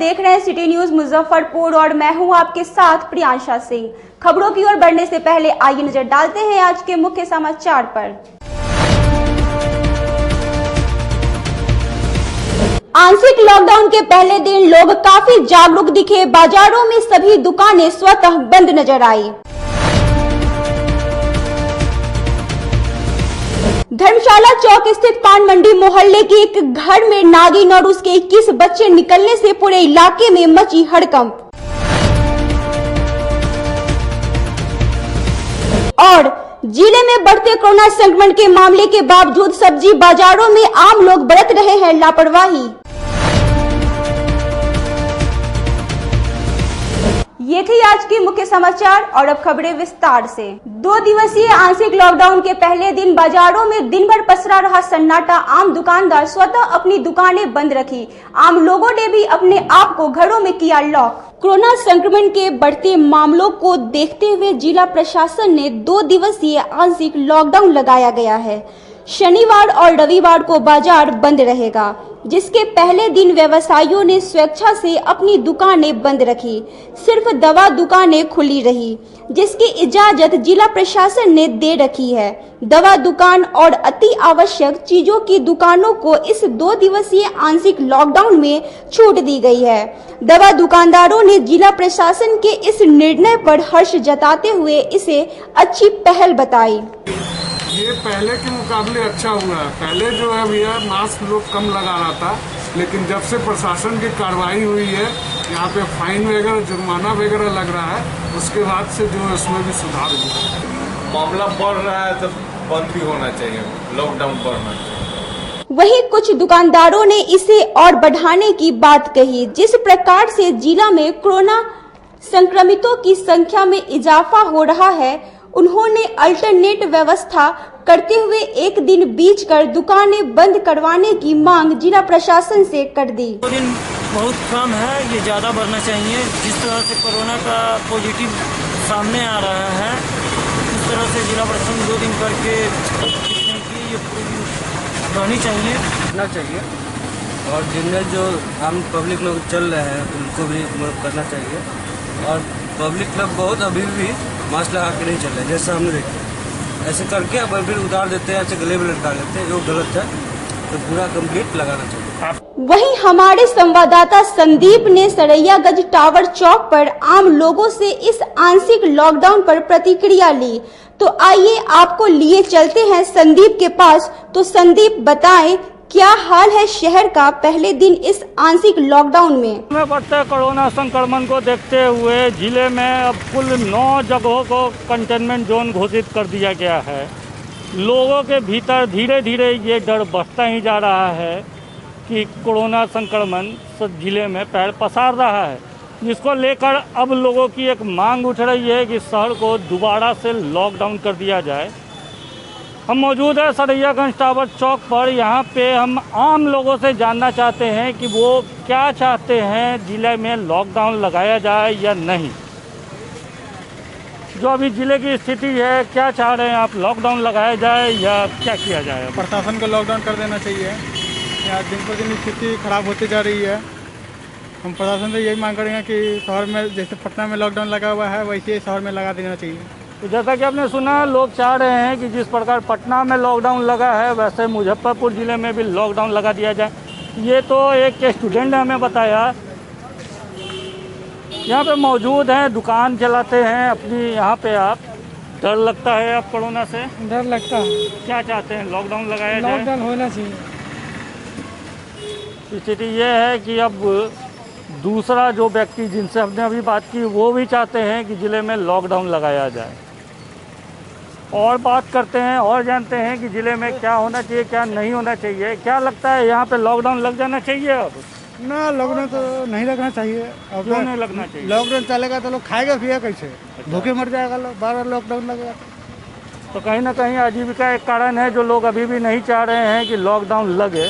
देख रहे हैं सिटी न्यूज मुजफ्फरपुर और मैं हूं आपके साथ प्रियांशा सिंह। खबरों की ओर बढ़ने से पहले आइए नजर डालते हैं आज के मुख्य समाचार पर। आंशिक लॉकडाउन के पहले दिन लोग काफी जागरूक दिखे। बाजारों में सभी दुकानें स्वतः बंद नजर आई। धर्मशाला चौक स्थित पान मंडी मोहल्ले के एक घर में नागिन और उसके 21 बच्चे निकलने से पूरे इलाके में मची हड़कंप। और जिले में बढ़ते कोरोना संक्रमण के मामले के बावजूद सब्जी बाजारों में आम लोग बरत रहे हैं लापरवाही। ये थे आज के मुख्य समाचार और अब खबरें विस्तार से। 2 दिवसीय आंशिक लॉकडाउन के पहले दिन बाजारों में दिन भर पसरा रहा सन्नाटा। आम दुकानदार स्वतः अपनी दुकानें बंद रखी। आम लोगों ने भी अपने आप को घरों में किया लॉक। कोरोना संक्रमण के बढ़ते मामलों को देखते हुए जिला प्रशासन ने 2 दिवसीय आंशिक लॉकडाउन लगाया गया है। शनिवार और रविवार को बाजार बंद रहेगा, जिसके पहले दिन व्यवसायियों ने स्वेच्छा से अपनी दुकानें बंद रखी। सिर्फ दवा दुकानें खुली रही, जिसकी इजाजत जिला प्रशासन ने दे रखी है। दवा दुकान और अति आवश्यक चीजों की दुकानों को इस 2 दिवसीय आंशिक लॉकडाउन में छूट दी गई है। दवा दुकानदारों ने जिला प्रशासन के इस निर्णय पर हर्ष जताते हुए इसे अच्छी पहल बताई। ये पहले के मुकाबले अच्छा हुआ है। पहले जो है भैया मास्क लोग कम लगा रहा था, लेकिन जब से प्रशासन की कार्रवाई हुई है, यहाँ पे फाइन वगैरह जुर्माना वगैरह लग रहा है, उसके बाद से जो है उसमें भी सुधार हुआ। मामला बढ़ रहा है तो बंद भी होना चाहिए, लॉकडाउन बढ़ना चाहिए। वहीं कुछ दुकानदारों ने इसे और बढ़ाने की बात कही। जिस प्रकार से जिला में कोरोना संक्रमितों की संख्या में इजाफा हो रहा है, उन्होंने अल्टरनेट व्यवस्था करते हुए एक दिन बीच कर दुकानें बंद करवाने की मांग जिला प्रशासन से कर दी। दिन बहुत कम है, ये ज़्यादा बढ़ना चाहिए। जिस तरह से कोरोना का पॉजिटिव सामने आ रहा है, उस तरह से जिला प्रशासन 2 दिन करके ये रहनी चाहिए और जिनमें जो आम पब्लिक लोग चल रहे हैं उनको भी मदद करना चाहिए। और पब्लिक लोग बहुत अभी भी मास्क लगा के नहीं चल रहे, जैसा हमने देखा। ऐसे करके अब फिर उतार देते हैं, ऐसे गले में लटका लेते हैं, वो गलत है। तो पूरा कंप्लीट लगाना चाहिए। वहीं हमारे संवाददाता संदीप ने सरैयागंज टावर चौक पर आम लोगों से इस आंशिक लॉकडाउन पर प्रतिक्रिया ली। तो आइए आपको लिए चलते हैं संदीप के पास। तो संदीप बताएं, क्या हाल है शहर का पहले दिन इस आंशिक लॉकडाउन में? बढ़ते कोरोना संक्रमण को देखते हुए जिले में अब कुल 9 जगहों को कंटेनमेंट जोन घोषित कर दिया गया है। लोगों के भीतर धीरे धीरे ये डर बढ़ता ही जा रहा है कि कोरोना संक्रमण जिले में पैर पसार रहा है, जिसको लेकर अब लोगों की एक मांग उठ रही है कि शहर को दोबारा से लॉकडाउन कर दिया जाए। हम मौजूद है सरैयागंज टावर चौक पर। यहाँ पे हम आम लोगों से जानना चाहते हैं कि वो क्या चाहते हैं, जिले में लॉकडाउन लगाया जाए या नहीं। जो अभी जिले की स्थिति है, क्या चाह रहे हैं आप, लॉकडाउन लगाया जाए या क्या किया जाए? प्रशासन को लॉकडाउन कर देना चाहिए। यहाँ दिन पर दिन स्थिति खराब होती जा रही है। हम प्रशासन से यही मांग करेंगे कि शहर में जैसे पटना में लॉकडाउन लगा हुआ है, वैसे शहर में लगा देना चाहिए। तो जैसा कि आपने सुना, लोग चाह रहे हैं कि जिस प्रकार पटना में लॉकडाउन लगा है, वैसे मुजफ्फरपुर ज़िले में भी लॉकडाउन लगा दिया जाए। ये तो एक स्टूडेंट ने हमें बताया। यहाँ पे मौजूद हैं, दुकान चलाते हैं अपनी। यहाँ पे आप, डर लगता है आप कोरोना से? डर लगता है। क्या चाहते हैं, लॉकडाउन लगाया जाए? लॉकडाउन होना चाहिए। स्थिति ये है कि अब दूसरा जो व्यक्ति जिनसे हमने अभी बात की, वो भी चाहते हैं कि ज़िले में लॉकडाउन लगाया जाए। और बात करते हैं और जानते हैं कि ज़िले में क्या होना चाहिए, क्या नहीं होना चाहिए। क्या लगता है, यहाँ पे लॉकडाउन लग जाना चाहिए? अब ना, लॉकडाउन तो नहीं लगना चाहिए। अब क्यों नहीं लगना चाहिए? लॉकडाउन चलेगा तो लोग खाएगा पिएगा कैसे? भूखे मर जाएगा लोग। बार लॉकडाउन लगेगा तो कहीं ना कहीं आजीविका एक कारण है जो लोग अभी भी नहीं चाह रहे हैं कि लॉकडाउन लगे।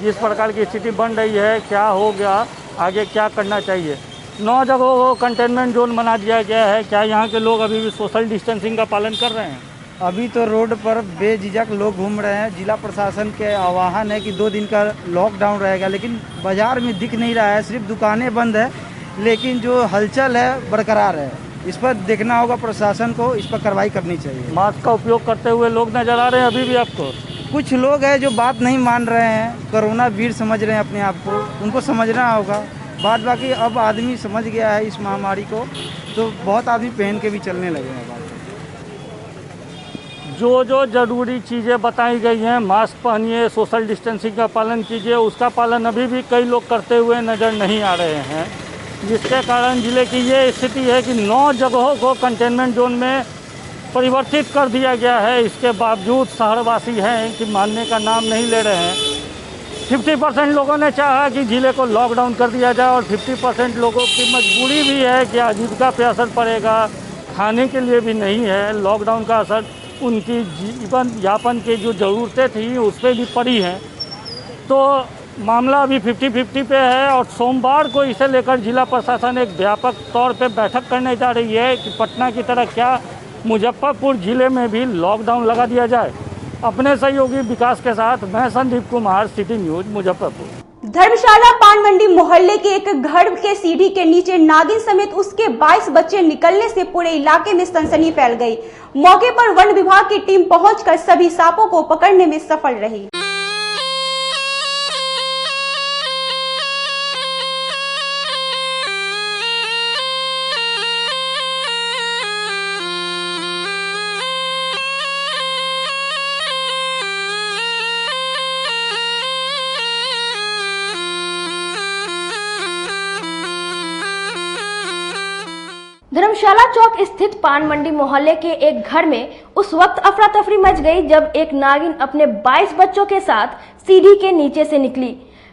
जिस प्रकार की स्थिति बन रही है, क्या हो गया, आगे क्या करना चाहिए। 9 जगहों को कंटेनमेंट जोन बना दिया गया है। क्या यहाँ के लोग अभी भी सोशल डिस्टेंसिंग का पालन कर रहे हैं? अभी तो रोड पर बेझिझक लोग घूम रहे हैं। जिला प्रशासन के आह्वान है कि 2 दिन का लॉकडाउन रहेगा, लेकिन बाजार में दिख नहीं रहा है, सिर्फ दुकानें बंद है, लेकिन जो हलचल है बरकरार है। इस पर देखना होगा प्रशासन को, इस पर कार्रवाई करनी चाहिए। मास्क का उपयोग करते हुए लोग नजर आ रहे हैं अभी भी आपको? कुछ लोग हैं जो बात नहीं मान रहे हैं, कोरोना वीर समझ रहे हैं अपने आप को, उनको समझना होगा। बात बाकी अब आदमी समझ गया है इस महामारी को, तो बहुत आदमी पहन के भी चलने लगे हैं। जो ज़रूरी चीज़ें बताई गई हैं, मास्क पहनिए, सोशल डिस्टेंसिंग का पालन कीजिए, उसका पालन अभी भी कई लोग करते हुए नज़र नहीं आ रहे हैं, जिसके कारण ज़िले की ये स्थिति है कि 9 जगहों को कंटेनमेंट जोन में परिवर्तित कर दिया गया है। इसके बावजूद शहरवासी हैं कि मानने का नाम नहीं ले रहे हैं। 50% लोगों ने चाहा कि ज़िले को लॉकडाउन कर दिया जाए और 50% लोगों की मजबूरी भी है कि आजीविका पे असर पड़ेगा, खाने के लिए भी नहीं है। लॉकडाउन का असर उनकी जीवन यापन की जो ज़रूरतें थी उस पर भी पड़ी हैं। तो मामला अभी 50-50 पे है और सोमवार को इसे लेकर जिला प्रशासन एक व्यापक तौर पे बैठक करने जा रही है कि पटना की तरह क्या मुजफ्फरपुर ज़िले में भी लॉकडाउन लगा दिया जाए। अपने सहयोगी विकास के साथ मैं संदीप कुमार, सिटी न्यूज़, मुजफ्फरपुर। धर्मशाला पान मंडी मोहल्ले के एक घर के सीढ़ी के नीचे नागिन समेत उसके 22 बच्चे निकलने से पूरे इलाके में सनसनी फैल गई। मौके पर वन विभाग की टीम पहुंचकर सभी सांपों को पकड़ने में सफल रही। धर्मशाला चौक स्थित पान मंडी मोहल्ले के एक घर में उस वक्त अफरा तफरी मच गई जब एक नागिन अपने 22 बच्चों के साथ सीढ़ी के नीचे से निकली।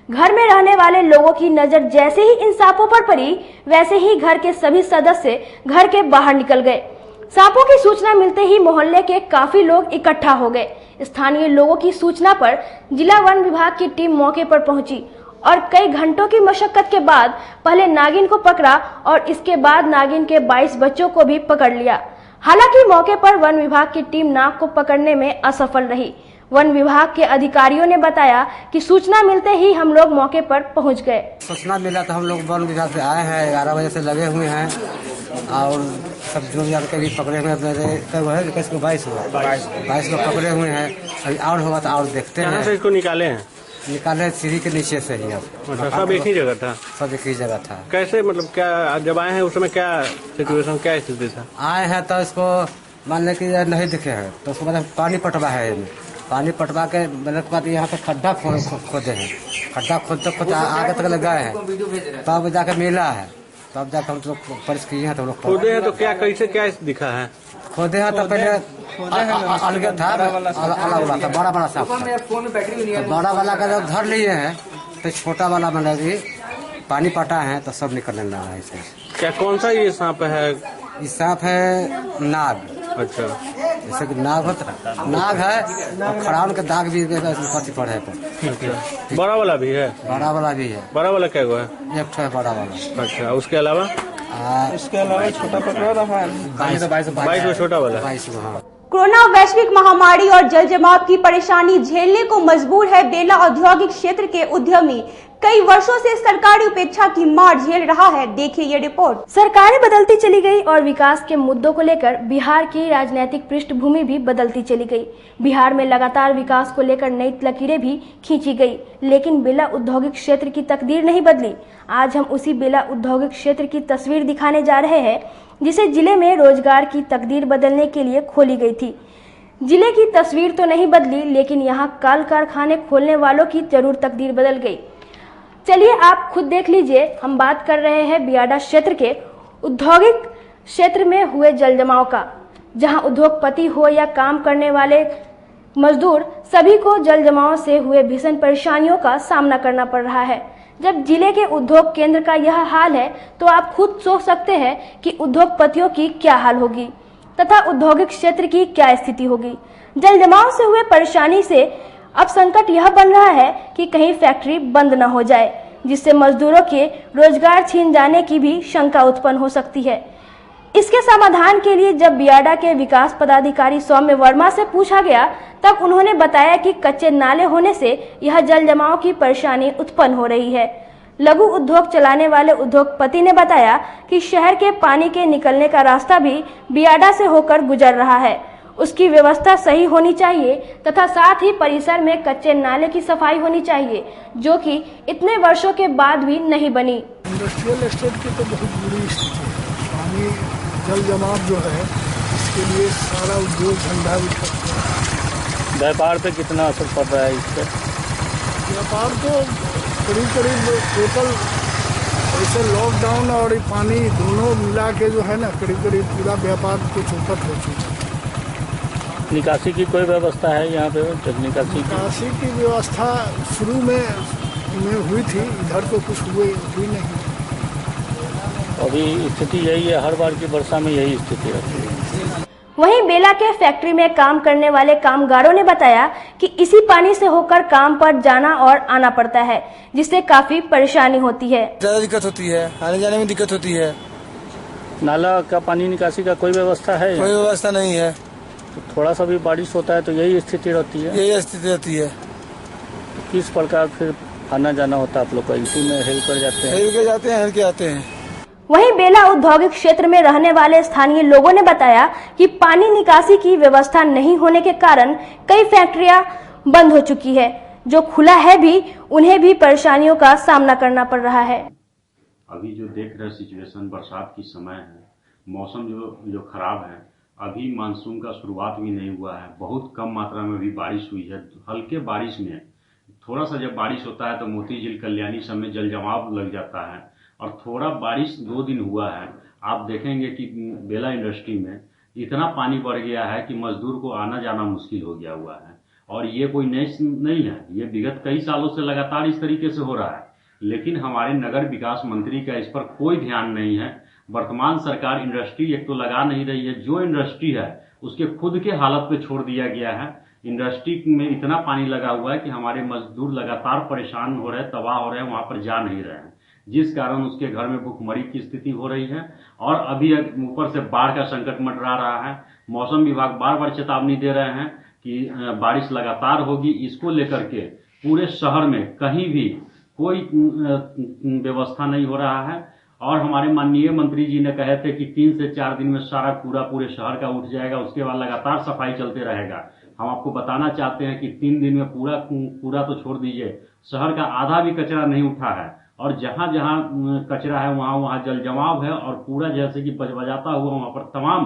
घर में रहने वाले लोगों की नजर जैसे ही इन सांपों पर पड़ी, वैसे ही घर के सभी सदस्य घर के बाहर निकल गए। सांपों की सूचना मिलते ही मोहल्ले के काफी लोग इकट्ठा हो गए। स्थानीय लोगों की सूचना पर जिला वन विभाग की टीम मौके पर पहुंची और कई घंटों की मशक्कत के बाद पहले नागिन को पकड़ा और इसके बाद नागिन के 22 बच्चों को भी पकड़ लिया। हालांकि मौके पर वन विभाग की टीम नाग को पकड़ने में असफल रही। वन विभाग के अधिकारियों ने बताया कि सूचना मिलते ही हम लोग मौके पर पहुंच गए। सूचना मिला तो हम लोग वन विभाग से आए हैं, 11 बजे से लगे हुए हैं और सब जो के भी पकड़े हुए हैं। 22 लोग पकड़े हुए हैं। अभी और होगा तो और देखते हैं। इसको निकाले सीढ़ी के नीचे से ही। अच्छा, सब एक ही जगह था? सब एक ही जगह था। कैसे, मतलब क्या जब आए हैं उस समय क्या सिचुएशन, क्या स्थिति था? आए हैं तो इसको मान लें कि नहीं दिखे हैं तो उसको बाद पानी पटवा है। पानी पटवा के मैंने बाद यहाँ पे खड्डा खोदे हैं। खड्डा खोदते आगे तक गए हैं, तब जाके मिला है, तब जाकर हम लोग पर्स किए हैं। तो लोग खोदे हैं तो क्या कैसे क्या दिखा है? खोदे हैं तो पहले अलग था, अलग वाला था, बड़ा बड़ा सांप था। तो बड़ा वाला का जब धर लिए हैं तो छोटा वाला मतलब कि पानी पटा है तो सब निकलने लगा है इसे। क्या कौन सा ये सांप है? ये सांप है नाग। अच्छा, जैसे कि नाग होता, नाग है और खड़ाउन के दाग भी पति पड़े है। बड़ा वाला भी है? बड़ा वाला भी है। बड़ा वाला क्या हुआ है? एक है बड़ा वाला। अच्छा, उसके अलावा छोटा पकड़ा रहा है 22 में छोटा वाला। 22 में। हाँ। कोरोना वैश्विक महामारी और जल जमाव की परेशानी झेलने को मजबूर है बेला औद्योगिक क्षेत्र के उद्यमी। कई वर्षों से सरकारी उपेक्षा की मार झेल रहा है। देखिए ये रिपोर्ट। सरकारें बदलती चली गई और विकास के मुद्दों को लेकर बिहार की राजनीतिक पृष्ठभूमि भी बदलती चली गई। बिहार में लगातार विकास को लेकर नई लकीरें भी खींची गई, लेकिन बेला औद्योगिक क्षेत्र की तकदीर नहीं बदली। आज हम उसी बेला औद्योगिक क्षेत्र की तस्वीर दिखाने जा रहे हैं, जिसे जिले में रोजगार की तकदीर बदलने के लिए खोली गई थी। जिले की तस्वीर तो नहीं बदली, लेकिन यहाँ कल कारखाने खोलने वालों की जरूर तकदीर बदल गई। चलिए आप खुद देख लीजिए। हम बात कर रहे हैं बियाडा क्षेत्र के औद्योगिक क्षेत्र में हुए जल जमाव का, जहां उद्योगपति हो या काम करने वाले मजदूर, सभी को जल जमाव से हुए भीषण परेशानियों का सामना करना पड़ रहा है। जब जिले के उद्योग केंद्र का यह हाल है तो आप खुद सोच सकते हैं कि उद्योगपतियों की क्या हाल होगी तथा औद्योगिक क्षेत्र की क्या स्थिति होगी। जल जमाव से हुए परेशानी से अब संकट यह बन रहा है कि कहीं फैक्ट्री बंद न हो जाए, जिससे मजदूरों के रोजगार छीन जाने की भी शंका उत्पन्न हो सकती है। इसके समाधान के लिए जब बियाडा के विकास पदाधिकारी सौम्य वर्मा से पूछा गया, तब उन्होंने बताया कि कच्चे नाले होने से यह जल जमाव की परेशानी उत्पन्न हो रही है। लघु उद्योग चलाने वाले उद्योगपति ने बताया कि शहर के पानी के निकलने का रास्ता भी बियाडा से होकर गुजर रहा है, उसकी व्यवस्था सही होनी चाहिए तथा साथ ही परिसर में कच्चे नाले की सफाई होनी चाहिए, जो कि इतने वर्षों के बाद भी नहीं बनी। इंडस्ट्रियल एस्टेट की तो बहुत बुरी स्थिति है। पानी जल जमाव जो है, इसके लिए सारा उद्योग धंधा भी ठप है। व्यापार पे कितना असर पड़ रहा है इससे? व्यापार तो करीब टोटल ऐसे लॉकडाउन और पानी दोनों मिला के जो है ना, करीब पूरा व्यापार को चौपट हो चुका है। निकासी की कोई व्यवस्था है यहाँ पे? निकासी की व्यवस्था शुरू में हुई थी, इधर तो कुछ हुई नहीं। अभी स्थिति यही है, हर बार की वर्षा में यही स्थिति रहती है। वहीं बेला के फैक्ट्री में काम करने वाले कामगारों ने बताया कि इसी पानी से होकर काम पर जाना और आना पड़ता है, जिससे काफी परेशानी होती है। ज्यादा दिक्कत होती है, आने जाने में दिक्कत होती है। नाला का पानी निकासी का कोई व्यवस्था है? कोई व्यवस्था नहीं है। तो थोड़ा सा भी बारिश होता है तो यही स्थिति रहती है। यही स्थिति रहती है। किस प्रकार फिर आना जाना होता है आप लोग का? इसी में हेल्प कर जाते हैं? हेल्प के आते हैं। वहीं बेला औद्योगिक क्षेत्र में रहने वाले स्थानीय लोगों ने बताया कि पानी निकासी की व्यवस्था नहीं होने के कारण कई फैक्ट्रियां बंद हो चुकी है, जो खुला है भी उन्हें भी परेशानियों का सामना करना पड़ रहा है। अभी जो देख रहे सिचुएशन, बरसात की समय है, मौसम जो खराब है, अभी मानसून का शुरुआत भी नहीं हुआ है, बहुत कम मात्रा में भी बारिश हुई है। हल्के बारिश में थोड़ा सा जब बारिश होता है तो मोती झील, कल्याणी सब में जल जमाव लग जाता है, और थोड़ा बारिश 2 दिन हुआ है। आप देखेंगे कि बेला इंडस्ट्री में इतना पानी बढ़ गया है कि मजदूर को आना जाना मुश्किल हो गया हुआ है। और ये कोई नहीं है, ये विगत कई सालों से लगातार इस तरीके से हो रहा है, लेकिन हमारे नगर विकास मंत्री का इस पर कोई ध्यान नहीं है। वर्तमान सरकार इंडस्ट्री एक तो लगा नहीं रही है, जो इंडस्ट्री है उसके खुद के हालत पे छोड़ दिया गया है। इंडस्ट्री में इतना पानी लगा हुआ है कि हमारे मजदूर लगातार परेशान हो रहे हैं, तबाह हो रहे हैं, वहां पर जा नहीं रहे हैं, जिस कारण उसके घर में भूखमरी की स्थिति हो रही है। और अभी ऊपर से बाढ़ का संकट मंडरा रहा है। मौसम विभाग बार बार चेतावनी दे रहे हैं कि बारिश लगातार होगी। इसको लेकर के पूरे शहर में कहीं भी कोई व्यवस्था नहीं हो रहा है। और हमारे माननीय मंत्री जी ने कहे थे कि 3 से 4 दिन में सारा कूड़ा पूरे शहर का उठ जाएगा, उसके बाद लगातार सफाई चलते रहेगा। हम आपको बताना चाहते हैं कि 3 दिन में पूरा कूड़ा तो छोड़ दीजिए, शहर का आधा भी कचरा नहीं उठा है, और जहां जहां कचरा है वहां जल जमाव है, और पूरा जैसे कि बजाता हुआ वहां पर तमाम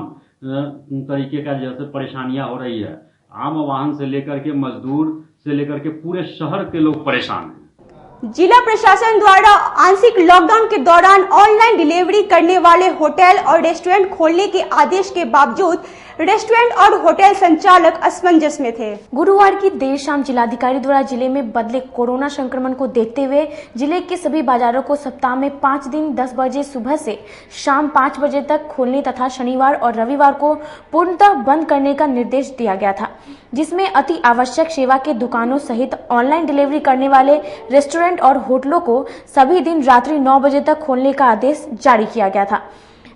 तरीके का जैसे परेशानियां हो रही है। आम वाहन से लेकर के मजदूर से लेकर के पूरे शहर के लोग परेशान हैं। जिला प्रशासन द्वारा आंशिक लॉकडाउन के दौरान ऑनलाइन डिलीवरी करने वाले होटल और रेस्टोरेंट खोलने के आदेश के बावजूद रेस्टोरेंट और होटल संचालक असमंजस में थे। गुरुवार की देर शाम जिलाधिकारी द्वारा जिले में बदले कोरोना संक्रमण को देखते हुए जिले के सभी बाजारों को सप्ताह में 5 दिन 10 बजे सुबह से शाम 5 बजे तक खोलने तथा शनिवार और रविवार को पूर्णतः बंद करने का निर्देश दिया गया था, जिसमें अति आवश्यक सेवा के दुकानों सहित ऑनलाइन डिलीवरी करने वाले रेस्टोरेंट और होटलों को सभी दिन रात्रि 9 बजे तक खोलने का आदेश जारी किया गया था।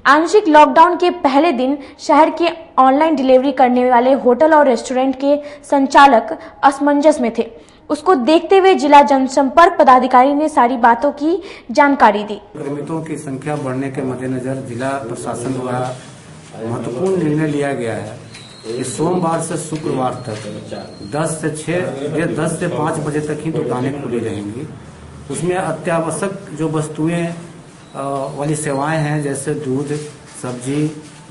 आंशिक लॉकडाउन के पहले दिन शहर के ऑनलाइन डिलीवरी करने वाले होटल और रेस्टोरेंट के संचालक असमंजस में थे। उसको देखते हुए जिला जनसंपर्क पदाधिकारी ने सारी बातों की जानकारी दी। संक्रमितों की संख्या बढ़ने के मद्देनजर जिला प्रशासन द्वारा महत्वपूर्ण निर्णय लिया गया है कि सोमवार से शुक्रवार तक 10 से 5 बजे तक ही दुकानें खुली रहेंगी। उसमें अत्यावश्यक जो वस्तुएं वाली सेवाएं हैं, जैसे दूध, सब्जी,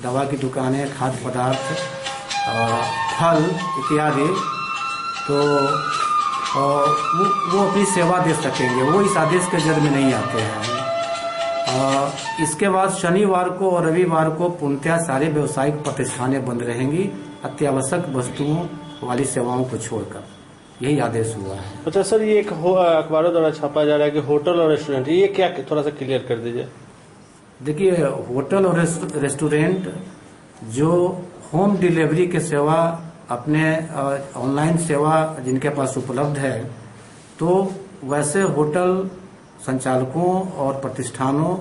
दवा की दुकानें, खाद्य पदार्थ, फल इत्यादि, तो वो अपनी सेवा दे सकेंगे। वो इस आदेश के जद में नहीं आते हैं। इसके बाद शनिवार को और रविवार को पूर्णतः सारे व्यावसायिक प्रतिष्ठानें बंद रहेंगी, अत्यावश्यक वस्तुओं वाली सेवाओं को छोड़कर। यही आदेश हुआ है। अच्छा सर, ये एक अखबारों द्वारा छापा जा रहा है कि होटल और रेस्टोरेंट, ये क्या, थोड़ा सा क्लियर कर दीजिए। देखिए, होटल और रेस्टोरेंट जो होम डिलीवरी के सेवा अपने ऑनलाइन सेवा जिनके पास उपलब्ध है, तो वैसे होटल संचालकों और प्रतिष्ठानों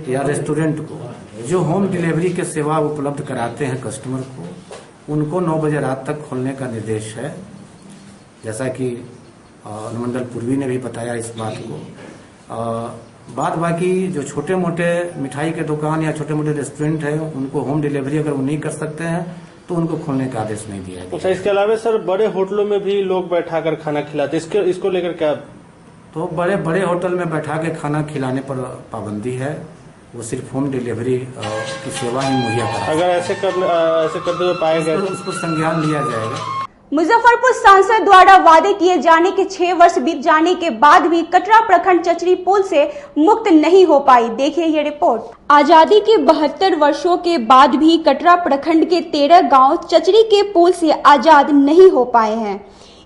या रेस्टोरेंट को जो होम डिलीवरी के सेवा उपलब्ध कराते हैं कस्टमर को, उनको 9 बजे रात तक खोलने का निर्देश है, जैसा कि अनुमंडल पूर्वी ने भी बताया इस बात को। बात बाकी जो छोटे मोटे मिठाई के दुकान या छोटे मोटे रेस्टोरेंट है, उनको होम डिलीवरी अगर वो नहीं कर सकते हैं तो उनको खोलने का आदेश नहीं दिया गया। अच्छा, इसके अलावा सर बड़े होटलों में भी लोग बैठा कर खाना खिलाते, इसको लेकर क्या? तो बड़े बड़े होटल में बैठा के खाना खिलाने पर पाबंदी है, वो सिर्फ होम डिलीवरी की सेवा ही मुहैया करा। अगर ऐसे करते हुए पाए गए तो उसको संज्ञान लिया जाएगा। मुजफ्फरपुर सांसद द्वारा वादे किए जाने के 6 वर्ष बीत जाने के बाद भी कटरा प्रखंड चचरी पुल से मुक्त नहीं हो पाई। देखिए ये रिपोर्ट। आजादी के 72 वर्षों के बाद भी कटरा प्रखंड के 13 गांव चचरी के पुल से आजाद नहीं हो पाए हैं।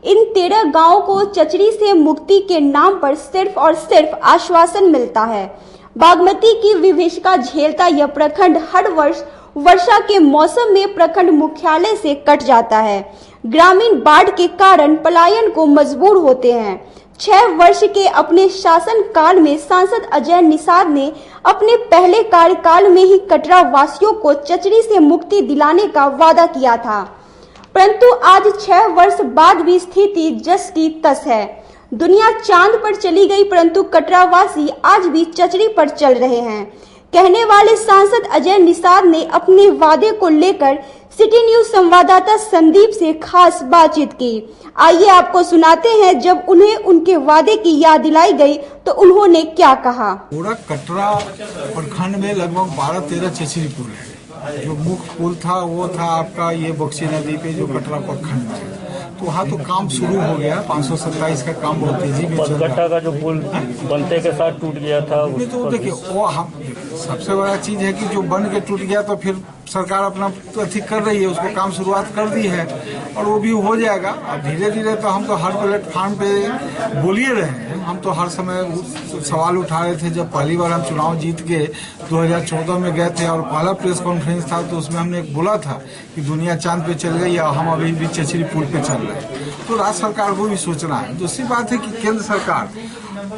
इन 13 गांवों को चचरी से मुक्ति के नाम पर सिर्फ और सिर्फ आश्वासन मिलता है। बागमती की विभीषिका झेलता यह प्रखंड हर वर्ष वर्षा के मौसम में प्रखंड मुख्यालय से कट जाता है। ग्रामीण बाढ़ के कारण पलायन को मजबूर होते हैं। 6 वर्ष के अपने शासन काल में सांसद अजय निषाद ने अपने पहले कार्यकाल में ही कटरा वासियों को चचरी से मुक्ति दिलाने का वादा किया था, परंतु आज 6 वर्ष बाद भी स्थिति जस की तस है। दुनिया चांद पर चली गई, परंतु कटरा वासी आज भी चचरी पर चल रहे हैं। कहने वाले सांसद अजय निषाद ने अपने वादे को लेकर सिटी न्यूज संवाददाता संदीप से खास बातचीत की। आइए आपको सुनाते हैं जब उन्हें उनके वादे की याद दिलाई गई तो उन्होंने क्या कहा। पूरा कटरा प्रखंड में लगभग 12-13 चचरी पुल है। जो मुख्य पुल था वो था आपका ये बक्सी नदी पे जो कटरा प्रखंड में, तो वहाँ तो काम शुरू हो गया। 527 का काम बहुत तेजी में चल रहा है। का जो पुल बनते के साथ टूट गया था, तो देखिए वो हम सबसे बड़ा चीज है कि जो बन के टूट गया तो फिर सरकार अपना अथी कर रही है, उसको काम शुरुआत कर दी है और वो भी हो जाएगा। अब धीरे धीरे तो हम तो हर प्लेटफॉर्म पे बोलिए रहे हैं, हम तो हर समय सवाल उठा रहे थे। जब पहली बार हम चुनाव जीत के 2014 में गए थे और पहला प्रेस कॉन्फ्रेंस था तो उसमें हमने बोला था कि दुनिया चांद पे चल गई और हम अभी भी चचरी पुल पे चल रहे हैं। तो राज्य सरकार को भी सोचना है। दूसरी बात है कि केंद्र सरकार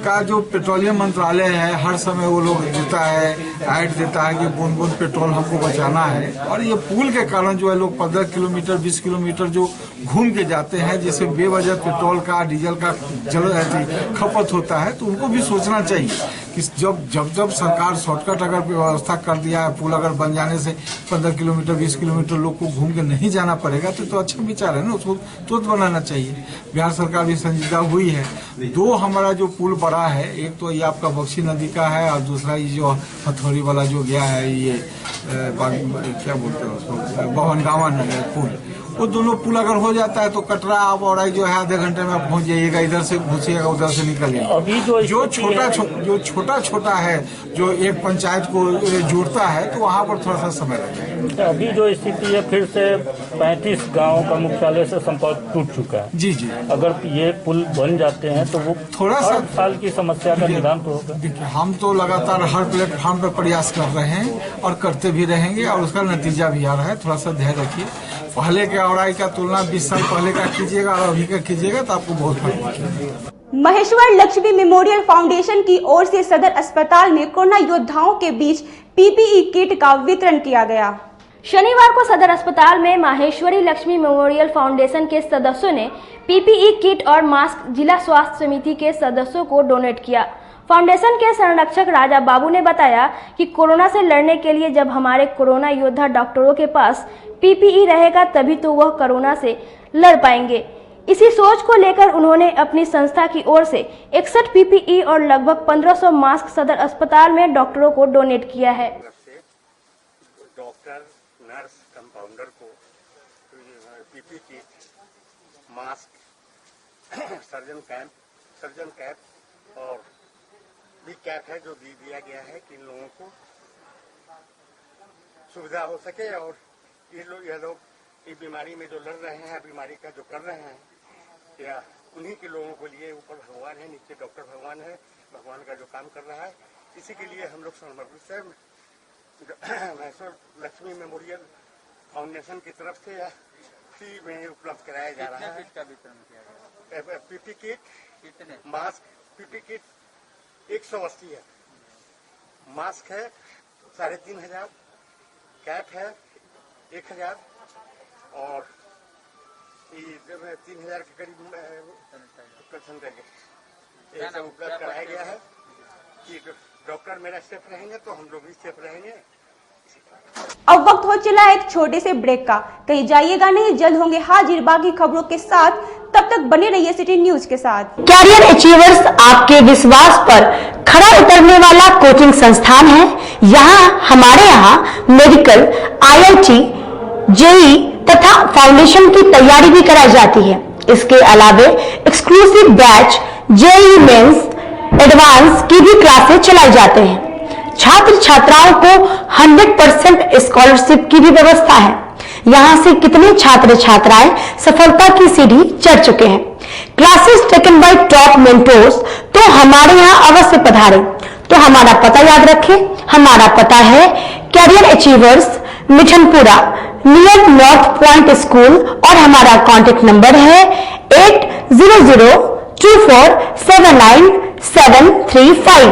का जो पेट्रोलियम मंत्रालय है, हर समय वो लोग देता है, ऐड देता है कि बूंद बूंद पेट्रोल हमको बचाना है। और ये पुल के कारण जो है लोग 15 किलोमीटर 20 किलोमीटर जो घूम के जाते हैं, जिससे बेवजह पेट्रोल का डीजल का खपत होता है। तो उनको भी सोचना चाहिए कि जब सरकार शॉर्टकट अगर व्यवस्था कर दिया है, पुल अगर बन जाने से 15 किलोमीटर 20 किलोमीटर लोग को घूम के नहीं जाना पड़ेगा तो अच्छा विचार है ना, उसको तुरंत बनाना चाहिए। बिहार सरकार भी संजीदा हुई है। 2 हमारा जो पुल बड़ा है, एक तो ये आपका बक्सी नदी का है और दूसरा ये जो हथौड़ी वाला जो गया है, ये क्या बोलते हैं उसको, भवनगावा नगर पुल। वो दोनों पुल अगर हो जाता है तो कटरा आप और जो है आधे घंटे में आप पहुंच जाइएगा। इधर से घुसिएगा, उधर से निकलिएगा। अभी जो छोटा है जो एक पंचायत को जोड़ता है तो वहाँ पर थोड़ा सा समय लगेगा। अभी जो स्थिति है, फिर से 35 गाँव का मुख्यालय से संपर्क टूट चुका है। जी जी, अगर ये पुल बन जाते हैं तो वो थोड़ा सा साल की समस्या का निदान तो होगा। देखिए, हम तो लगातार हर प्लेटफॉर्म पर प्रयास कर रहे हैं और करते भी रहेंगे और उसका नतीजा भी आ रहा है। थोड़ा सा धैर्य रखिए। पहले के औराई का तुलना 20 साल पहले का कीजिएगा और अभी का कीजिएगा तो आपको बहुत फर्क पड़ेगा। महेश्वर लक्ष्मी मेमोरियल फाउंडेशन की ओर से सदर अस्पताल में कोरोना योद्धाओं के बीच पीपीई किट का वितरण किया गया। शनिवार को सदर अस्पताल में माहेश्वरी लक्ष्मी मेमोरियल फाउंडेशन के सदस्यों ने पीपीई किट और मास्क जिला स्वास्थ्य समिति के सदस्यों को डोनेट किया। फाउंडेशन के संरक्षक राजा बाबू ने बताया कि कोरोना से लड़ने के लिए जब हमारे कोरोना योद्धा डॉक्टरों के पास पीपीई रहेगा तभी तो वह कोरोना से लड़ पाएंगे। इसी सोच को लेकर उन्होंने अपनी संस्था की ओर से 61 पीपीई और लगभग 1500 मास्क सदर अस्पताल में डॉक्टरों को डोनेट किया है। डॉक्टर, नर्स, कंपाउंडर को PP kit, mask, surgeon cap और भी कैप है जो दिया गया है कि इन लोगों को सुविधा हो सके और यह लोग इस बीमारी में जो लड़ रहे हैं, बीमारी का जो कर रहे हैं, या उन्हीं के लोगों के लिए ऊपर भगवान है, नीचे डॉक्टर भगवान है, भगवान का जो काम कर रहा है, इसी के लिए हम लोग समर्पित है। महेश्वर लक्ष्मी मेमोरियल फाउंडेशन की तरफ से फ्री में उपलब्ध कराया जा रहा है। PP kit, mask, PP kit 180 है, मास्क है 3500, कैप है 1000 और 3000 के करीब ये सब उपलब्ध कराया गया है कि डॉक्टर मेरा सेफ रहेंगे तो हम लोग भी सेफ रहेंगे। अब वक्त हो चला एक छोटे से ब्रेक का, कहीं जाइएगा नहीं, जल्द होंगे हाजिर बाकी खबरों के साथ। तब तक बने रहिए सिटी न्यूज के साथ। कैरियर अचीवर्स आपके विश्वास पर खरा उतरने वाला कोचिंग संस्थान है। हमारे यहाँ मेडिकल, IIT, JEE तथा फाउंडेशन की तैयारी भी कराई जाती है। इसके अलावे exclusive batch JEE mains, advance की भी क्लासेस चलाई जाते हैं। छात्र छात्राओं को 100% स्कॉलरशिप की भी व्यवस्था है। यहाँ से कितने छात्र छात्राएं सफलता की सीढ़ी चढ़ चुके हैं। Classes taken by top mentors, तो हमारे यहाँ अवश्य पधारें। तो हमारा पता याद रखें, हमारा पता है Career Achievers, Mithanpura, near North Point School, और हमारा कॉन्टेक्ट नंबर है 8002479735,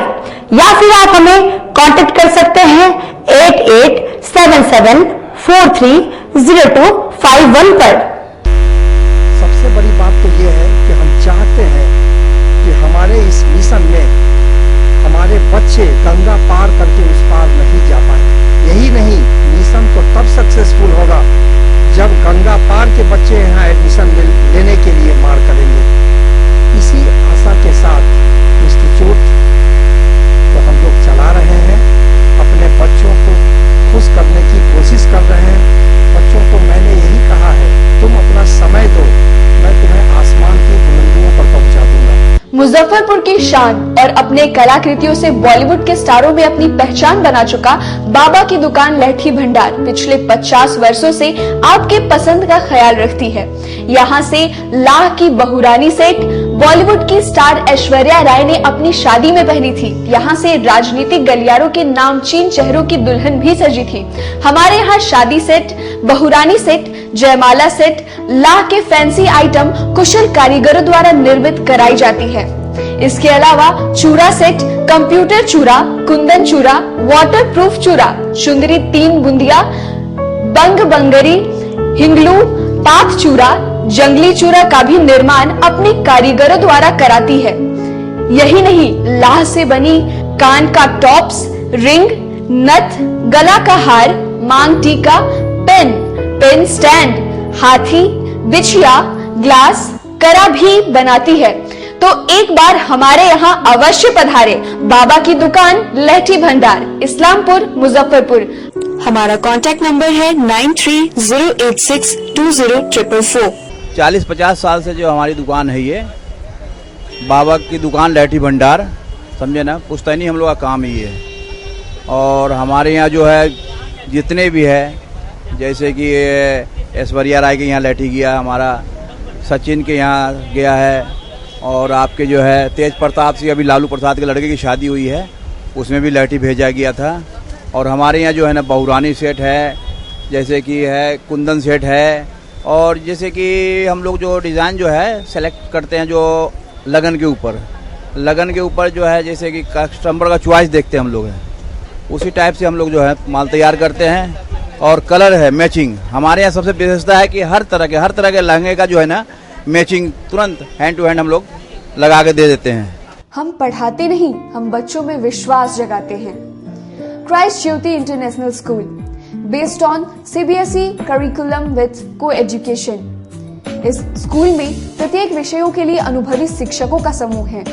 या फिर आप हमें कांटेक्ट कर सकते हैं 8877430251 पर। सबसे बड़ी बात तो ये है कि हम चाहते हैं कि हमारे इस मिशन में हमारे बच्चे गंगा पार करके उस पार नहीं जा पाए। यही नहीं, मिशन तो तब सक्सेसफुल होगा जब गंगा पार के बच्चे यहाँ एडमिशन लेने के लिए मार करेंगे। इसी आशा के साथ इंस्टीट्यूट तो हम लोग चला रहे हैं, अपने बच्चों को खुश करने की कोशिश कर रहे हैं। बच्चों को मैंने यही कहा है, तुम अपना समय दो, मैं तुम्हें आसमान की बुलंदियों पर पहुंचा दूंगा। मुजफ्फरपुर की शान और अपने कलाकृतियों से बॉलीवुड के स्टारों में अपनी पहचान बना चुका बाबा की दुकान लहठी भंडार पिछले 50 वर्षों से आपके पसंद का ख्याल रखती है। यहाँ से लाह की बहुरानी सेट बॉलीवुड की स्टार ऐश्वर्या राय ने अपनी शादी में पहनी थी। यहाँ से राजनीतिक गलियारों के नामचीन चेहरों की दुल्हन भी सजी थी। हमारे यहाँ शादी सेट, बहुरानी सेट, जयमाला सेट, लाह के फैंसी आइटम कुशल कारीगरों द्वारा निर्मित कराई जाती है। इसके अलावा चूड़ा सेट, कंप्यूटर चूड़ा, कुंदन चूड़ा, वाटरप्रूफ चूड़ा, चुंदरी 3 बुंदिया, बंग बंगरी, हिंगलू, पाक चूड़ा, जंगली चूड़ा का भी निर्माण अपने कारीगरों द्वारा कराती है। यही नहीं, लाह से बनी कान का टॉप्स, रिंग, नथ, गला का हार, मांग टीका, पेन स्टैंड, हाथी, बिछिया, ग्लास, करा भी बनाती है। तो एक बार हमारे यहाँ अवश्य पधारे। बाबा की दुकान लहठी भंडार, इस्लामपुर, मुजफ्फरपुर। हमारा कांटेक्ट नंबर है 9308620444। 40-50 साल से जो हमारी दुकान है, ये बाबा की दुकान लहठी भंडार, समझे ना, पुश्तैनी हम लोग का काम ही है। और हमारे यहाँ जो है जितने भी है, जैसे कि ऐश्वर्या राय के यहाँ लहठी गया, हमारा सचिन के यहाँ गया है, और आपके जो है तेज प्रताप सिंह, अभी लालू प्रसाद के लड़के की शादी हुई है, उसमें भी लहठी भेजा गया था। और हमारे यहाँ जो है ना बहुरानी सेट है, जैसे कि है कुंदन सेट है, और जैसे कि हम लोग जो डिज़ाइन जो है सेलेक्ट करते हैं जो लगन के ऊपर जो है, जैसे कि कस्टमर का चॉइस देखते हैं हम लोग, है उसी टाइप से हम लोग जो है माल तैयार करते हैं। और कलर है मैचिंग, हमारे यहाँ सबसे विशेषता है कि हर तरह के लहंगे का जो है ना मैचिंग तुरंत हैंड टू हैंड हम लोग लगा के दे देते हैं। हम पढ़ाते नहीं, हम बच्चों में विश्वास जगाते हैं। Christ Jyoti international school, based on CBSE curriculum with co-education. इस स्कूल में प्रत्येक विषयों के लिए अनुभवी शिक्षकों का समूह है।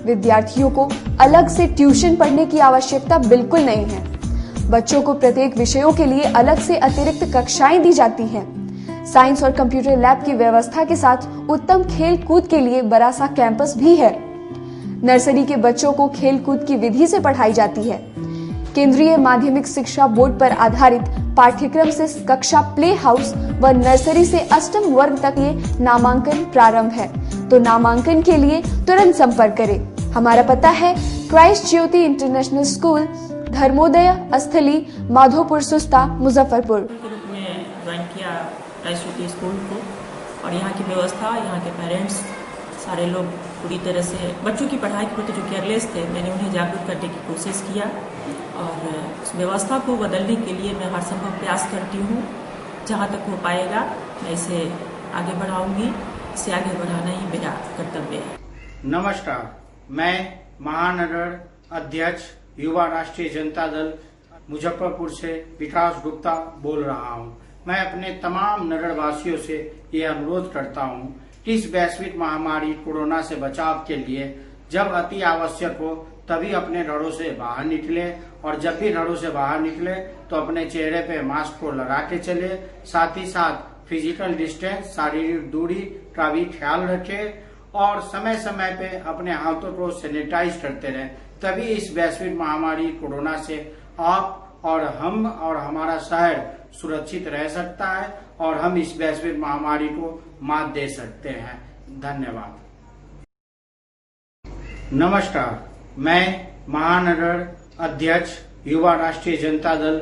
विद्यार्थियों को अलग से ट्यूशन पढ़ने की आवश्यकता बिल्कुल नहीं है। बच्चों को प्रत्येक विषयों के लिए अलग से अतिरिक्त कक्षाएं दी जाती हैं। साइंस और कंप्यूटर लैब की व्यवस्था के साथ उत्तम खेल कूद के लिए बड़ा सा कैंपस भी है। नर्सरी के बच्चों को खेल कूद की विधि से पढ़ाई जाती है। केंद्रीय माध्यमिक शिक्षा बोर्ड पर आधारित पाठ्यक्रम से कक्षा प्ले हाउस व नर्सरी से 8वीं वर्ग तक ये नामांकन प्रारंभ है। तो नामांकन के लिए तुरंत संपर्क करें। हमारा पता है Christ Jyoti international school, Dharmodaya स्थली, माधोपुर सुस्ता, मुजफ्फरपुर। ज्वाइन किया क्राइस्ट ज्योति स्कूल को, और यहाँ की व्यवस्था, यहाँ के पेरेंट्स सारे लोग पूरी तरह से बच्चों की पढ़ाई के प्रति जो केयरलेस थे, मैंने उन्हें जागरूक करने की कोशिश किया। और उस व्यवस्था को बदलने के लिए मैं हर संभव प्रयास करती हूँ। जहाँ तक हो पाएगा मैं इसे आगे बढ़ाऊंगी। इसे आगे बढ़ाना ही मेरा कर्तव्य है। नमस्कार, मैं महानगर अध्यक्ष युवा राष्ट्रीय जनता दल मुजफ्फरपुर से विकास गुप्ता बोल रहा हूं। मैं अपने तमाम नगरवासियों से ये अनुरोध करता हूं कि इस वैश्विक महामारी कोरोना से बचाव के लिए जब अति आवश्यक हो तभी अपने घरों से बाहर निकले, और जब भी घरों से बाहर निकले तो अपने चेहरे पे मास्क को लगा के चले। साथ ही साथ फिजिकल डिस्टेंस, शारीरिक दूरी का भी ख्याल रखें और समय समय पे अपने हाथों को सैनिटाइज करते रहें। तभी इस वैश्विक महामारी कोरोना से आप और हम और हमारा शहर सुरक्षित रह सकता है और हम इस वैश्विक महामारी को मात दे सकते हैं। धन्यवाद। नमस्कार, मैं महानगर अध्यक्ष युवा राष्ट्रीय जनता दल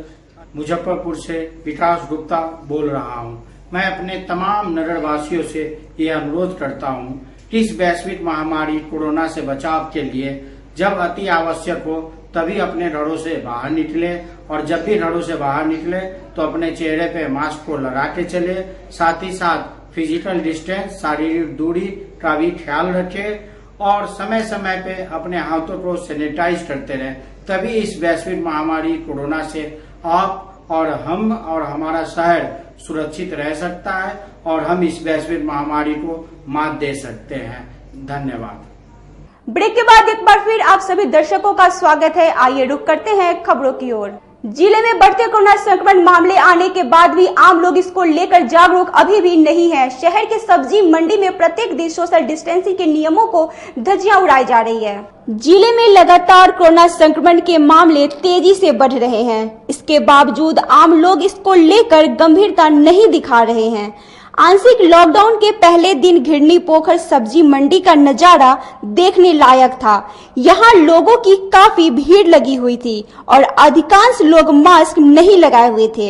मुजफ्फरपुर से विकास गुप्ता बोल रहा हूं। मैं अपने तमाम नगरवासियों से ये अनुरोध करता हूं कि इस वैश्विक महामारी कोरोना से बचाव के लिए जब अति आवश्यक हो तभी अपने घरों से बाहर निकले, और जब भी घरों से बाहर निकले तो अपने चेहरे पे मास्क को लगा के चले। साथ ही साथ फिजिकल डिस्टेंस, शारीरिक दूरी का भी ख्याल रखें और समय समय पे अपने हाथों को सैनिटाइज करते रहें। तभी इस वैश्विक महामारी कोरोना से आप और हम और हमारा शहर सुरक्षित रह सकता है और हम इस वैश्विक महामारी को मात दे सकते हैं। धन्यवाद। ब्रेक के बाद एक बार फिर आप सभी दर्शकों का स्वागत है। आइए रुक करते हैं खबरों की ओर। जिले में बढ़ते कोरोना संक्रमण मामले आने के बाद भी आम लोग इसको लेकर जागरूक अभी भी नहीं है। शहर के सब्जी मंडी में प्रत्येक दिन सोशल डिस्टेंसिंग के नियमों को धज्जियां उड़ाई जा रही है। जिले में लगातार कोरोना संक्रमण के मामले तेजी से बढ़ रहे हैं। इसके बावजूद आम लोग इसको लेकर गंभीरता नहीं दिखा रहे हैं। आंशिक लॉकडाउन के पहले दिन घिरनी पोखर सब्जी मंडी का नजारा देखने लायक था। यहाँ लोगों की काफी भीड़ लगी हुई थी और अधिकांश लोग मास्क नहीं लगाए हुए थे।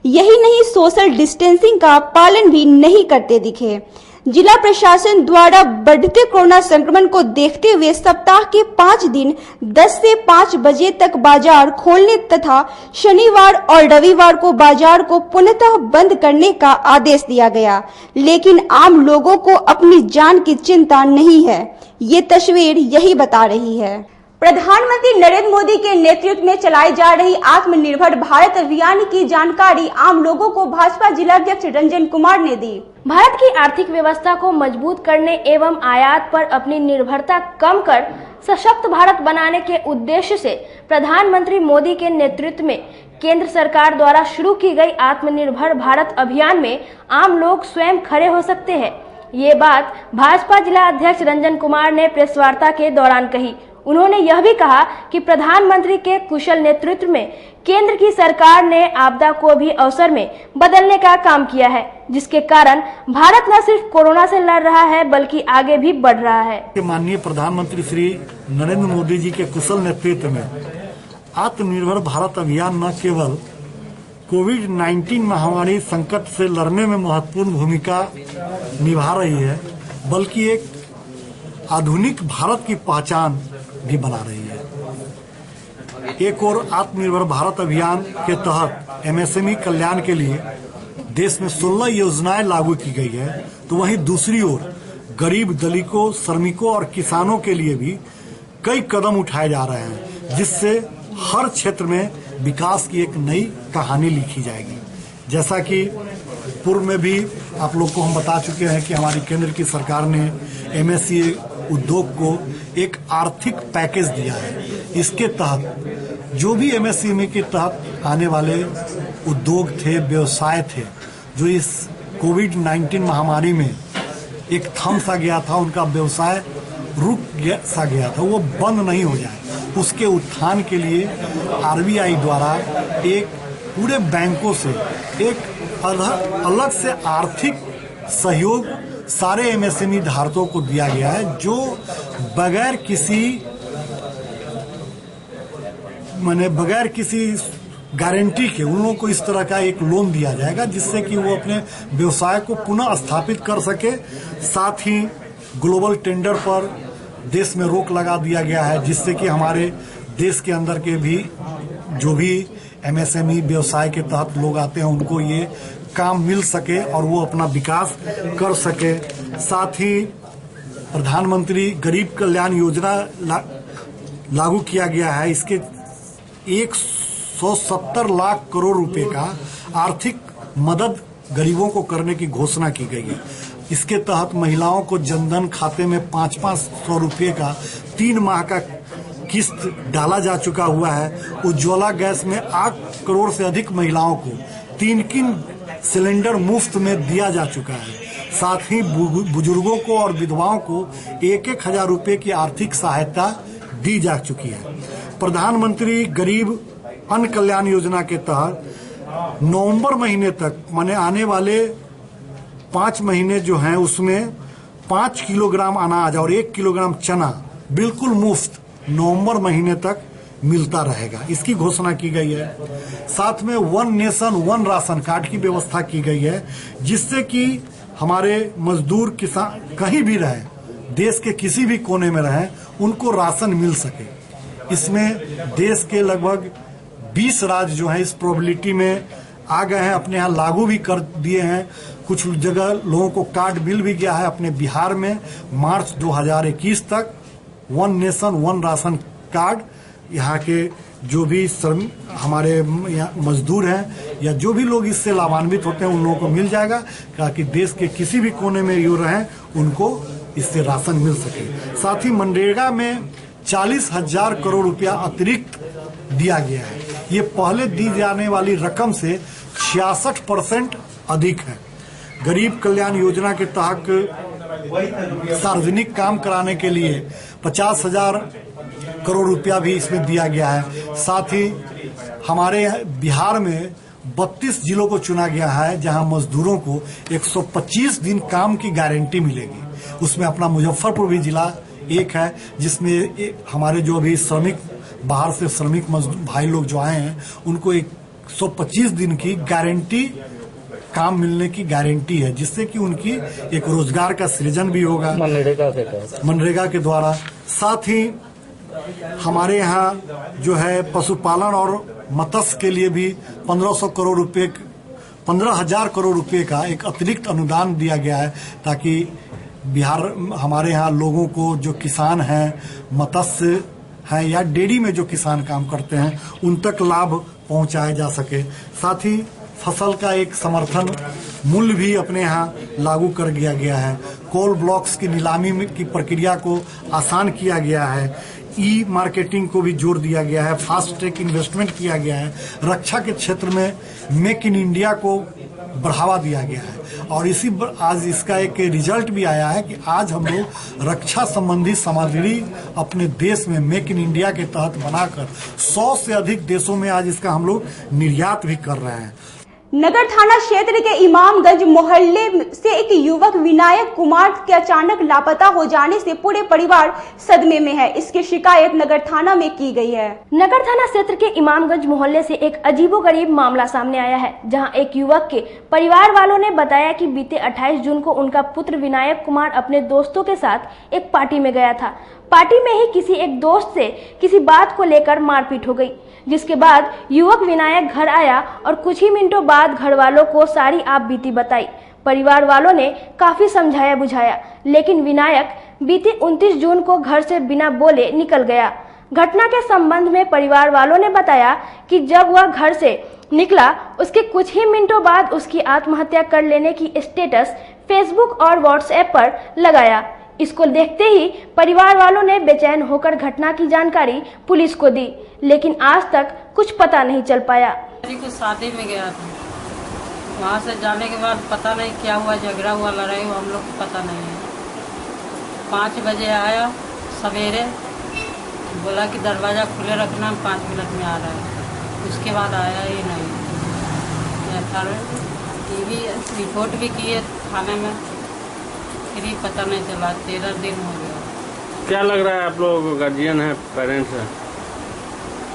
यही नहीं, सोशल डिस्टेंसिंग का पालन भी नहीं करते दिखे। जिला प्रशासन द्वारा बढ़ते कोरोना संक्रमण को देखते हुए सप्ताह के 5 दिन 10 से 5 बजे तक बाजार खोलने तथा शनिवार और रविवार को बाजार को पुनः बंद करने का आदेश दिया गया, लेकिन आम लोगों को अपनी जान की चिंता नहीं है। ये तस्वीर यही बता रही है। प्रधानमंत्री नरेंद्र मोदी के नेतृत्व में चलाई जा रही आत्मनिर्भर भारत अभियान की जानकारी आम लोगों को भाजपा जिलाध्यक्ष रंजन कुमार ने दी। भारत की आर्थिक व्यवस्था को मजबूत करने एवं आयात पर अपनी निर्भरता कम कर सशक्त भारत बनाने के उद्देश्य से प्रधानमंत्री मोदी के नेतृत्व में केंद्र सरकार द्वारा शुरू की गई आत्मनिर्भर भारत अभियान में आम लोग स्वयं खड़े हो सकते हैं। ये बात भाजपा जिला अध्यक्ष रंजन कुमार ने प्रेस वार्ता के दौरान कही। उन्होंने यह भी कहा कि प्रधानमंत्री के कुशल नेतृत्व में केंद्र की सरकार ने आपदा को भी अवसर में बदलने का काम किया है, जिसके कारण भारत न सिर्फ कोरोना से लड़ रहा है बल्कि आगे भी बढ़ रहा है। माननीय प्रधानमंत्री श्री नरेंद्र मोदी जी के कुशल नेतृत्व में आत्मनिर्भर भारत अभियान न केवल कोविड-19 महामारी संकट से लड़ने में महत्वपूर्ण भूमिका निभा रही है, बल्कि एक आधुनिक भारत की पहचान भी बना रही है। एक और आत्मनिर्भर भारत अभियान के तहत एमएसएमई कल्याण के लिए देश में 16 योजनाएं लागू की गई है, तो वहीं दूसरी ओर गरीब, दलितों, श्रमिकों और किसानों के लिए भी कई कदम उठाए जा रहे हैं, जिससे हर क्षेत्र में विकास की एक नई कहानी लिखी जाएगी। जैसा कि पूर्व में भी आप लोग को हम बता चुके हैं कि हमारी केंद्र की सरकार ने एमएसएमई उद्योग को एक आर्थिक पैकेज दिया है। इसके तहत जो भी एमएसएमई के तहत आने वाले उद्योग थे, व्यवसाय थे, जो इस कोविड-19 महामारी में एक थम सा गया था, उनका व्यवसाय रुक सा गया था, वो बंद नहीं हो जाए, उसके उत्थान के लिए आरबीआई द्वारा एक पूरे बैंकों से एक अलग से आर्थिक सहयोग सारे एमएसएमई धारकों को दिया गया है, जो बगैर किसी गारंटी के उन लोगों को इस तरह का एक लोन दिया जाएगा, जिससे कि वो अपने व्यवसाय को पुनः स्थापित कर सके। साथ ही ग्लोबल टेंडर पर देश में रोक लगा दिया गया है, जिससे कि हमारे देश के अंदर के भी जो भी MSME व्यवसाय के तहत लोग आते हैं उनको ये काम मिल सके और वो अपना विकास कर सके। साथ ही प्रधानमंत्री गरीब कल्याण योजना लागू किया गया है। इसके 170 लाख करोड़ रुपए का आर्थिक मदद गरीबों को करने की घोषणा की गई है। इसके तहत महिलाओं को जनधन खाते में 500 रुपये का 3 माह का किस्त डाला जा चुका हुआ है। उज्ज्वला गैस में 8 करोड़ से अधिक महिलाओं को 3 सिलेंडर मुफ्त में दिया जा चुका है। साथ ही बुजुर्गों को और विधवाओं को 1-1 हजार रुपये की आर्थिक सहायता दी जा चुकी है। प्रधानमंत्री गरीब अन्न कल्याण योजना के तहत नवंबर महीने तक माने आने वाले 5 महीने जो हैं उसमें 5 किलोग्राम अनाज और 1 किलोग्राम चना बिल्कुल मुफ्त नवंबर महीने तक मिलता रहेगा, इसकी घोषणा की गई है। साथ में 1 नेशन 1 राशन कार्ड की व्यवस्था की गई है, जिससे कि हमारे मजदूर किसान कहीं भी रहे, देश के किसी भी कोने में रहे, उनको राशन मिल सके। इसमें देश के लगभग 20 राज्य जो हैं इस प्रोबेबिलिटी में आ गए हैं, अपने यहाँ लागू भी कर दिए हैं। कुछ जगह लोगों को कार्ड मिल भी गया है। अपने बिहार में मार्च 2021 तक 1 नेशन 1 राशन कार्ड यहाँ के जो भी हमारे मजदूर हैं या जो भी लोग इससे लाभान्वित होते हैं उन लोगों को मिल जाएगा, ताकि देश के किसी भी कोने में यो रहें उनको इससे राशन मिल सके। साथ ही मनरेगा में 40,000 करोड़ रुपया अतिरिक्त दिया गया है। ये पहले दी जाने वाली रकम से 66% अधिक है। गरीब कल्याण योजना के तहत सार्वजनिक काम कराने के लिए 50,000 करोड़ रुपया भी इसमें दिया गया है। साथ ही हमारे बिहार में 32 जिलों को चुना गया है, जहां मजदूरों को 125 दिन काम की गारंटी मिलेगी। उसमें अपना मुजफ्फरपुर भी जिला एक है, जिसमें हमारे जो भी श्रमिक बाहर से श्रमिक मजदूर भाई लोग जो आए हैं उनको 125 दिन की गारंटी काम मिलने की गारंटी है, जिससे कि उनकी एक रोजगार का सृजन भी होगा मनरेगा के द्वारा। साथ ही हमारे यहाँ जो है पशुपालन और मत्स्य के लिए भी 15,000 करोड़ रुपए का एक अतिरिक्त अनुदान दिया गया है, ताकि बिहार हमारे यहाँ लोगों को जो किसान हैं, मत्स्य हैं या डेयरी में जो किसान काम करते हैं उन तक लाभ पहुंचाया जा सके। साथ ही फसल का एक समर्थन मूल्य भी अपने यहाँ लागू कर दिया गया है। कोल ब्लॉक्स की नीलामी की प्रक्रिया को आसान किया गया है। ई मार्केटिंग को भी जोर दिया गया है। फास्ट ट्रैक इन्वेस्टमेंट किया गया है। रक्षा के क्षेत्र में मेक इन इंडिया को बढ़ावा दिया गया है। और आज इसका एक रिजल्ट भी आया है कि आज हम लोग रक्षा संबंधी सामग्री अपने देश में मेक इन इंडिया के तहत बनाकर 100 से अधिक देशों में आज इसका हम लोग निर्यात भी कर रहे हैं। नगर थाना क्षेत्र के इमामगंज मोहल्ले से एक युवक विनायक कुमार के अचानक लापता हो जाने से पूरे परिवार सदमे में है। इसकी शिकायत नगर थाना में की गई है। नगर थाना क्षेत्र के इमामगंज मोहल्ले से एक अजीबोगरीब मामला सामने आया है, जहां एक युवक के परिवार वालों ने बताया कि बीते 28 जून को उनका पुत्र विनायक कुमार अपने दोस्तों के साथ एक पार्टी में गया था। पार्टी में ही किसी एक दोस्त से किसी बात को लेकर मारपीट हो गई, जिसके बाद युवक विनायक घर आया और कुछ ही मिनटों बाद घर वालों को सारी आप बीती बताई। परिवार वालों ने काफी समझाया बुझाया, लेकिन विनायक बीती 29 जून को घर से बिना बोले निकल गया। घटना के संबंध में परिवार वालों ने बताया कि जब वह घर से निकला उसके कुछ ही मिनटों बाद उसकी आत्महत्या कर लेने की स्टेटस फेसबुक और व्हाट्सएप पर लगाया। इसको देखते ही परिवार वालों ने बेचैन होकर घटना की जानकारी पुलिस को दी, लेकिन आज तक कुछ पता नहीं चल पाया। को शादी में गया था, वहाँ से जाने के बाद पता नहीं क्या हुआ, झगड़ा हुआ, लड़ाई हुआ, हम लोग को पता नहीं है। 5 बजे आया सवेरे, बोला कि दरवाज़ा खुले रखना, 5 मिनट में आ रहा है। उसके बाद आया ही नहीं। टीवी रिपोर्ट भी किए थाने में, फिर ही पता नहीं चला। 13 दिन हो गया। क्या लग रहा है आप लोग गार्जियन है, पेरेंट्स है?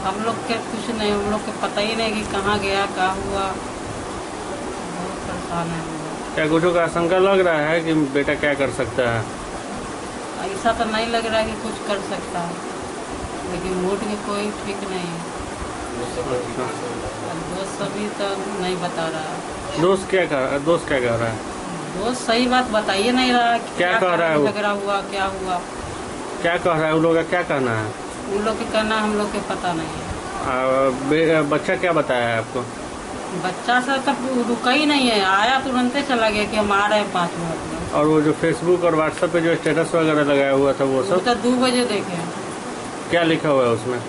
हम लोग के कुछ नहीं, हम लोग को पता ही नहीं कि कहाँ गया, क्या हुआ। बहुत परेशान है। क्या कुछ का आशंका लग रहा है कि बेटा क्या कर सकता है? ऐसा तो नहीं लग रहा है कि कुछ कर सकता है, लेकिन मूड की कोई ठीक नहीं है। दोस्त सभी तो नहीं बता रहा। दोस्त क्या कह रहा है? दोस्त सही बात बताइए नहीं रहा। क्या कह रहा है वो? झगड़ा हुआ क्या हुआ? क्या कह रहा है? उन लोगों का क्या कहना है? उन लोग के कहना हम लोग के पता नहीं है। बच्चा क्या बताया है आपको? बच्चा से तब रुका ही नहीं है, आया तुरंत चला गया कि हम आ रहे हैं 5 मिनट में। और वो जो फेसबुक और व्हाट्सएप पे जो स्टेटस वगैरह लगाया हुआ था वो सब? तो 2 बजे देखे। क्या लिखा हुआ है उसमें?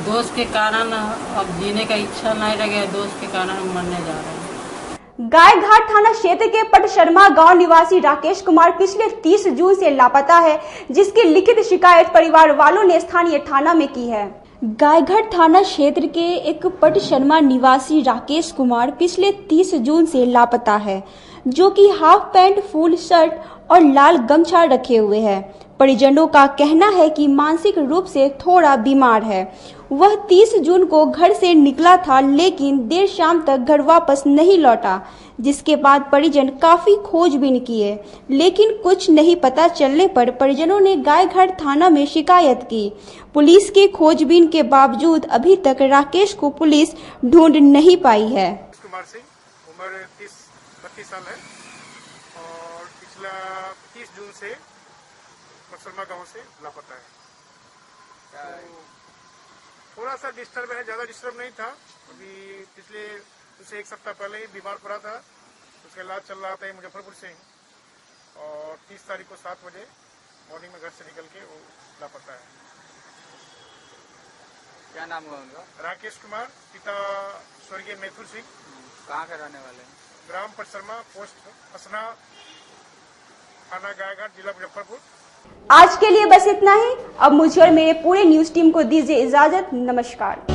दोस्त के कारण अब जीने का इच्छा नहीं लगे, दोस्त के कारण हम मरने जा रहे हैं। गायघाट थाना क्षेत्र के पट शर्मा गांव निवासी राकेश कुमार पिछले 30 जून से लापता है, जिसकी लिखित शिकायत परिवार वालों ने स्थानीय थाना में की है। गायघाट थाना क्षेत्र के एक पट शर्मा निवासी राकेश कुमार पिछले 30 जून से लापता है, जो कि हाफ पैंट, फुल शर्ट और लाल गमछा रखे हुए है। परिजनों का कहना है कि मानसिक रूप से थोड़ा बीमार है। वह 30 जून को घर से निकला था, लेकिन देर शाम तक घर वापस नहीं लौटा, जिसके बाद परिजन काफी खोजबीन किए, लेकिन कुछ नहीं पता चलने पर परिजनों ने गायघाट थाना में शिकायत की। पुलिस के खोजबीन के बावजूद अभी तक राकेश को पुलिस ढूंढ नहीं पाई है। कुमार सिंह, उम्र 32 साल है और पिछला 30 जून से शर्मा गांव से लापता है। तो थोड़ा सा डिस्टर्ब है, ज्यादा डिस्टर्ब नहीं था। अभी पिछले उसे 1 सप्ताह पहले ही बीमार पड़ा था, उसका इलाज चल रहा था मुजफ्फरपुर से ही। और 30 तारीख को 7 बजे मॉर्निंग में घर से निकल के वो लापता है। क्या नाम है उनका? राकेश कुमार, पिता स्वर्गीय मैथुर सिंह। कहाँ के रहने वाले हैं? ग्राम पट शर्मा, पोस्ट असना, थाना गायघाट, जिला मुजफ्फरपुर। आज के लिए बस इतना ही। अब मुझे और मेरे पूरे न्यूज टीम को दीजिए इजाजत। नमस्कार।